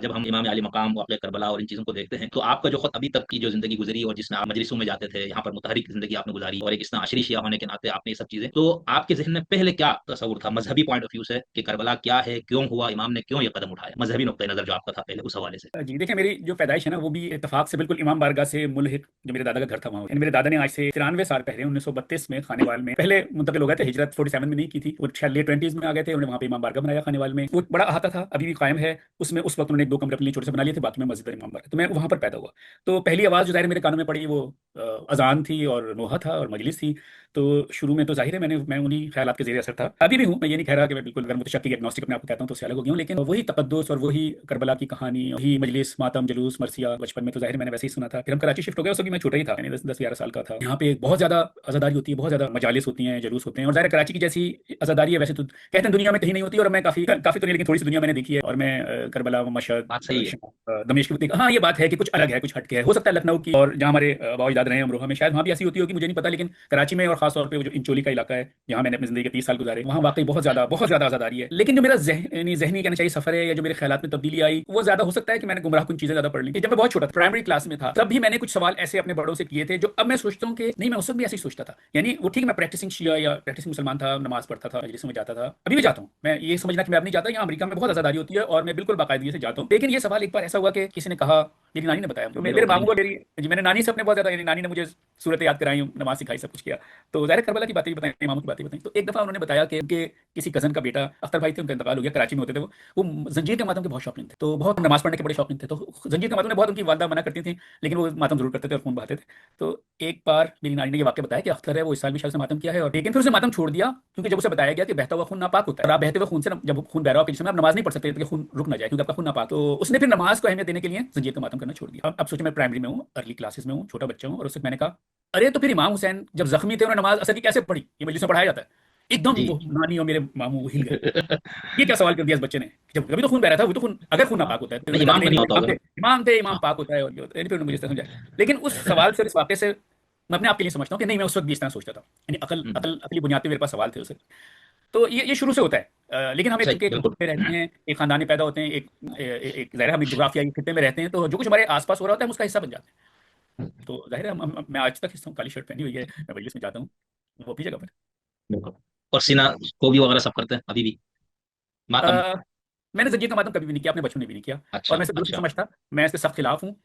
जब हम इमाम अली मकाम वाक़या करबला और इन चीज़ों को देखते हैं, तो आपका जो खुद अभी तक की जो ज़िंदगी गुज़री और जिसमें आप मजलिसों में जाते थे, यहाँ पर मुतहरिक ज़िंदगी आपने गुज़ारी और एक इस्ना अशरी शिया होने के नाते आपने ये सब चीज़ें, तो आपके ज़हन में पहले क्या तसव्वुर था मज़हबी पॉइंट ऑफ व्यू से कि करबला क्या है? क्यों हुआ? इमाम ने क्यों ये कदम उठाया? मज़हबी नुक्ता नज़र जो आपका था पहले उस हवाले से। जी देखिए, मेरी जो पैदाइश है ना वो भी इत्तेफाक से बिल्कुल इमाम बारगाह से मुल्हिक जो मेरे दादा का घर था वहाँ। मेरे दादा ने आज से 93 साल पहले 1932 में खानेवाल में पहले मुंतकिल हो गए थे। हिजरत 47 में नहीं की थी, वो शायद लेट 20s में आ गए थे। उन्होंने वहाँ पे इमाम बारगाह बनाया खानेवाल में। वो बड़ा अहाता था, अभी भी कायम है। उसमें उस वक्त उन्होंने 2 कमरे अपने लिए छोटे से बना लिए थे, बाकी में मस्जिद और इमाम बारगाह। तो मैं वहाँ पर पैदा हुआ। तो पहली आवाज़ जो ज़ाहिर मेरे कानों में पड़ी वो अजान थी और नोहा था और मजलिस थी। तो शुरू में तो जाहिर है मैं उन्हीं ख्यालात के ज़ेर असर था, अभी भी हूँ। मैं ये नहीं कह रहा कि मैं बिल्कुल अगर मुतशक्किक एग्नोस्टिक अपने आप को कहता हूँ तो उससे अलग हो गया हूँ, लेकिन वही तकद्दुस और वही करबला की कहानी, वही मजलिस, मातम, जुलूस, मरसिया बचपन में तो जाहिर मैंने वैसे ही सुना था। फिर हम कराची शिफ्ट हो गए, उस वक्त भी मैं छोटा ही था, यानी 10-11 साल का था। यहाँ पे बहुत ज़्यादा अज़ादारी होती है, बहुत ज़्यादा मजालिस होती हैं, जुलूस होते हैं। और ज़ाहिर कराची की जैसी अज़ादारी है वैसे तो कहते हैं दुनिया में कहीं नहीं होती। और मैं काफ़ी काफ़ी तो नहीं, लेकिन थोड़ी सी दुनिया मैंने देखी है। और मैं करबला, मशहद, बात सही है। दमिश्क में हाँ, ये बात है कि कुछ अलग है, कुछ हटके है। हो सकता है लखनऊ की और जहाँ हमारे बाबा अजदाद रहे हैं अमरोहा में, शायद वहाँ भी ऐसी होती होगी, मुझे नहीं पता। लेकिन कराची में और खासतौर पे वो जो इंचोली का इलाका है जहाँ मैंने अपनी जिंदगी के 30 साल गुजारे, वहाँ वाकई बहुत ज्यादा आजादारी है। लेकिन जो मेरा जहनी कहना चाहिए सफर है, या जो मेरे ख्यालात में तब्दीली आई, वो ज्यादा हो सकता है कि मैंने गुमराह कुछ चीजें ज्यादा पढ़ ली। जब मैं बहुत छोटा था, प्राइमरी क्लास में था, तब भी मैंने कुछ सवाल ऐसे अपने बड़ों से किए थे जो अब मैं सोचता हूँ कि नहीं, मैं उस वक्त भी ऐसे ही सोचता था। यानी वो ठीक, मैं प्रैक्टिसिंग शिया या प्रैक्टिसिंग मुसलमान था, नमाज पढ़ता था, मजलिस में जाता था, अभी भी जाता हूँ। मैं ये समझना कि मैं अब नहीं जाता, यहाँ अमेरिका में बहुत आजादारी होती है और मैं बिल्कुल बाकायदगी से जाता हूँ। लेकिन ये सवाल एक बार ऐसा हुआ कि किसी ने कहा, मेरी नानी ने बताया, तो मेरे मामू को मेरी जी, मैंने नानी से अपने बहुत ज्यादा, यानी नानी ने मुझे सूरत याद कराई, नमाज सिखाई, सब कुछ किया। तो ज़ाहिर करबला की बातें भी बताई, मामू की बातें बताई। तो एक दफ़ा उन्होंने बताया कि उनके किसी कज़न का बेटा अख्तर भाई थे, उनका इंतकाल हो गया, कराची में होते थे वो जंजीर के मातम के बहुत शौकीन थे, तो बहुत नमाज पढ़ने के बड़े शौकीन थे। तो जंजीर के मातम में बहुत उनकी वालदा मना करती थी, लेकिन वो मातम जरूर करते थे और खून बहाते थे। तो एक बार मेरी नानी ने ये वाक्य बताया कि अख्तर है वो इस साल भी शायद से मातम किया है, और लेकिन फिर उसने मातम छोड़ दिया, क्योंकि जब उसे बताया गया कि बहता हुआ खून नापाक होता है, और आप बहते हुए खून से जब खून बह रहा हो जिसमें आप नमाज नहीं पढ़ सकते कि खून रुक ना जाए क्योंकि आपका खून नापाक, तो उसने फिर नमाज को अहमियत देने के लिए जंजीर का मातम करना छोड़ दिया। अब सोचिए, मैं प्राइमरी में हूँ, अर्ली क्लासेस में हूँ, छोटा बच्चा हूँ, और उससे मैंने कहा, अरे तो फिर इमाम हुसैन जब जख्मी थे उन्होंने नमाज असर की कैसे पढ़ी? ये मजलिस में पढ़ाया जाता है। एकदम जी। वो नानी और मेरे मामू वो हिल गए। ये क्या सवाल कर दिया इस बच्चे ने? जब कभी तो खून बह रहा था, वो तो खून, अगर खून नापाक होता है तो नहीं, उनके दादी इमाम ने तो नहीं नहीं, होता इमाम होगा थे, ना। इमाम थे, इमाम हाँ। पाक होता है, और ये होता है। फिर उन्होंने मुझे इस तरह समझाया। लेकिन उस सवाल से और इस वाक्य से मैं अपने आप के लिए समझता हूँ कि नहीं, मैं उस वक्त भी इस तरह सोचता था। यानी हम्म। अकली बुनियाद पे मेरे पास सवाल थे उसे। तो ये शुरू से होता है। लेकिन हम एक सही, चूंकि एक बिल्कुल। मुल्क में रहते हैं, एक खानदान में पैदा होते हैं, एक ज़ाहिर है हम एक जुग्राफियाई खित्ते में रहते हैं, तो जो कुछ हमारे आसपास हो रहा होता है हम उसका हिस्सा बन जाते हैं। तो जाहिर है मैं आज तक हिस्सा हूँ, काली शर्ट पहनी हुई है, मैं मजलिस में जाता हूँ, वो अपनी जगह पर। बिल्कुल। और सीना को भी वगैरह सब करते हैं अभी भी, मातम। अ, मैंने ज़ंजीर का मातम कभी भी नहीं किया, अपने बचपन में भी नहीं किया। और अच्छा, मैं इसे दुरुस्त अच्छा। समझता, मैं इसके सख्त खिलाफ हूँ।